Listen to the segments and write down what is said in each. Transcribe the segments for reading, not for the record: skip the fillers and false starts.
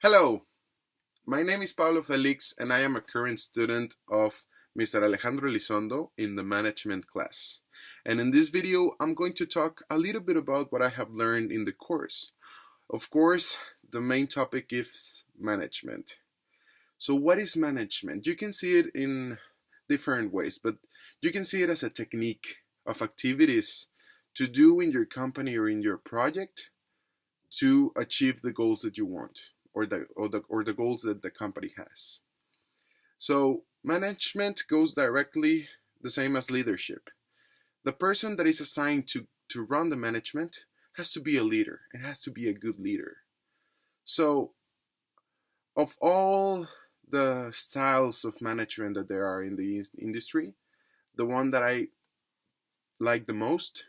Hello, my name is Pablo Felix and I am a current student of Mr. Alejandro Elizondo in the management class. And in this video, I'm going to talk a little bit about what I have learned in the course. Of course, the main topic is management. So what is management? You can see it in different ways, but you can see it as a technique of activities to do in your company or in your project to achieve the goals that you want or the goals that the company has. So management goes directly the same as leadership. The person that is assigned to run the management has to be a leader and has to be a good leader. So of all the styles of management that there are in the industry, the one that I like the most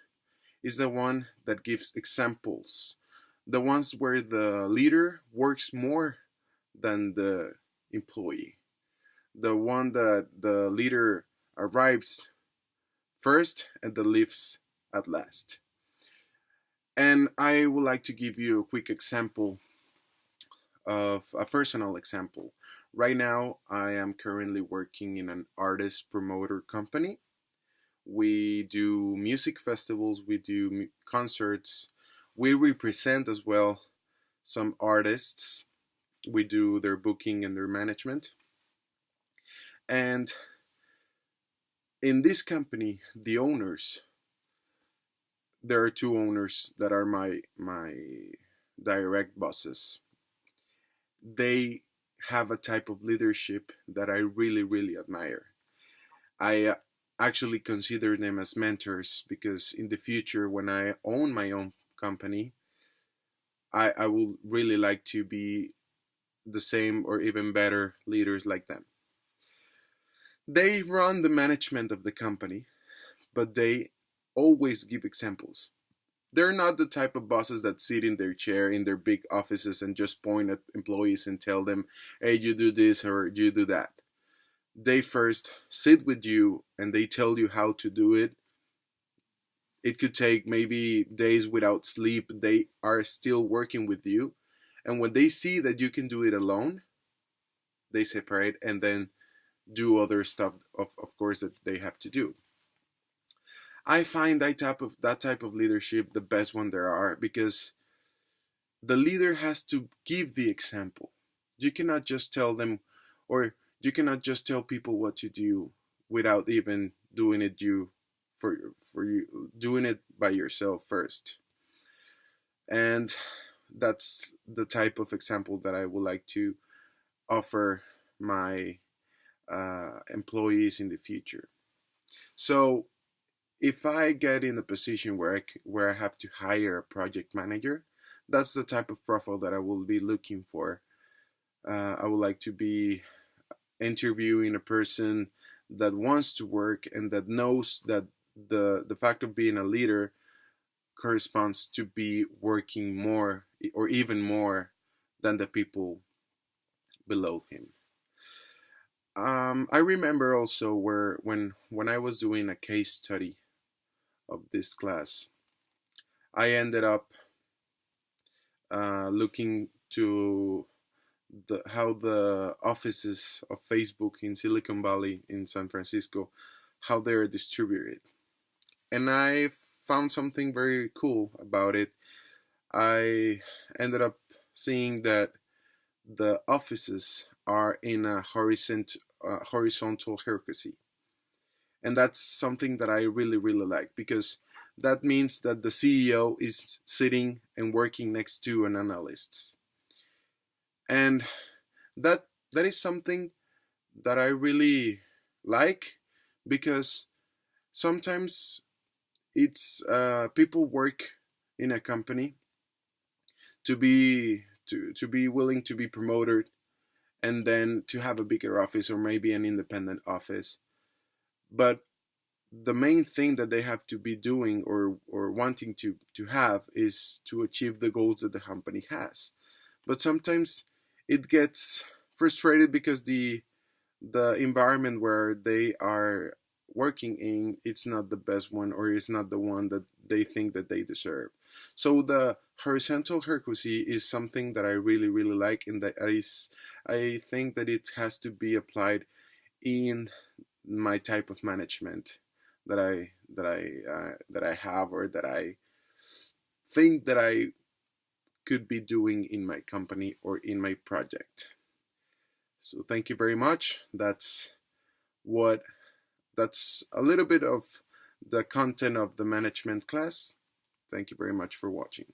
is the one that gives examples, the ones where the leader works more than the employee, the one that the leader arrives first and the leaves at last. And I would like to give you a quick example of a personal example. Right now, I am currently working in an artist promoter company. We do music festivals, we do concerts, we represent as well some artists, we do their booking and their management. And in this company, the owners, there are two owners that are my direct bosses. They have a type of leadership that I really admire. I actually consider them as mentors because in the future, when I own my own company, I would really like to be the same or even better leaders like them. They run the management of the company, but they always give examples. They're not the type of bosses that sit in their chair in their big offices and just point at employees and tell them, hey, you do this or you do that. They first sit with you and they tell you how to do it. It could take maybe days without sleep. They are still working with you. And when they see that you can do it alone, they separate and then do other stuff, of course, that they have to do. I find that type of leadership the best one there are because the leader has to give the example. You cannot just tell them, or you cannot just tell people what to do without even doing it for you doing it by yourself first. And that's the type of example that I would like to offer my employees in the future. So if I get in a position where I have to hire a project manager, that's the type of profile that I will be looking for. I would like to be interviewing a person that wants to work and that knows that the fact of being a leader corresponds to be working more or even more than the people below him. I remember also when I was doing a case study of this class, I ended up looking to how the offices of Facebook in Silicon Valley in San Francisco, how they're distributed, and I found something very cool about it. I ended up seeing that the offices are in a horizontal hierarchy, and that's something that I really like because that means that the CEO is sitting and working next to an analyst, and that is something that I really like because sometimes it's people work in a company to be willing to be promoted and then to have a bigger office or maybe an independent office. But the main thing that they have to be doing or wanting to have is to achieve the goals that the company has. But sometimes it gets frustrated because the environment where they are working in it's not the best one or it's not the one that they think that they deserve. So Horizontal accuracy is something that I really, really like, and that I think that it has to be applied in my type of management that I have, or that I think that I could be doing in my company or in my project. So thank you very much. What that's a little bit of the content of the management class. Thank you very much for watching.